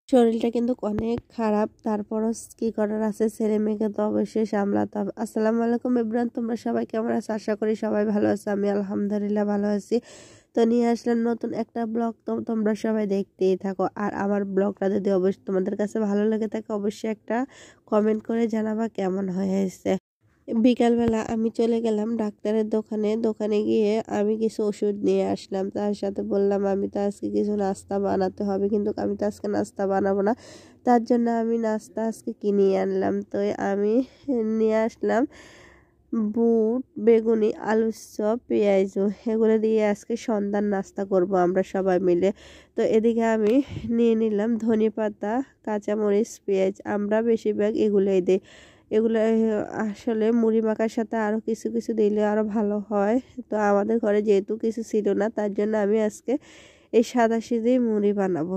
শরীরটা কিন্তু অনেক খারাপ, তারপরও কি করার আছে, ছেলে মেয়েকে তো অবশ্যই সামলাতে হবে। আসসালামু আলাইকুম এভরিওয়ান, তোমরা সবাই কেমন আছো? আশা করি সবাই ভালো আছে, আমি আলহামদুলিল্লাহ ভালো আছি। তো নিয়ে আসলাম নতুন একটা ব্লগ, তো তোমরা সবাই দেখতেই থাকো। আর আমার ব্লগটা যদি অবশ্যই তোমাদের কাছে ভালো লেগে থাকে, অবশ্যই একটা কমেন্ট করে জানাবা কেমন হয়েছে। বিকালবেলা আমি চলে গেলাম ডাক্তারের দোকানে। দোকানে গিয়ে আমি কিছু ওষুধ নিয়ে আসলাম। তার সাথে বললাম আমি তো আজকে কিছু নাস্তা বানাতে হবে, কিন্তু আমি তো আজকে নাস্তা বানাবো না। তার জন্য আমি নাস্তা আজকে কিনে আনলাম। তো আমি নিয়ে আসলাম বুট, বেগুনি, আলুর চপ, পেঁয়াজু, এগুলো দিয়ে আজকে সন্ধ্যার নাস্তা করব আমরা সবাই মিলে। তো এদিকে আমি নিয়ে নিলাম ধনেপাতা, কাঁচামরিচ, পেঁয়াজ। আমরা বেশিরভাগ এগুলোই দিই। এগুলো আসলে মুড়ি মাখার সাথে আরও কিছু কিছু দিলে আরও ভালো হয়। তো আমাদের ঘরে যেহেতু কিছু ছিল না, তার জন্য আমি আজকে এই সাদাসিধেই মুড়ি বানাবো।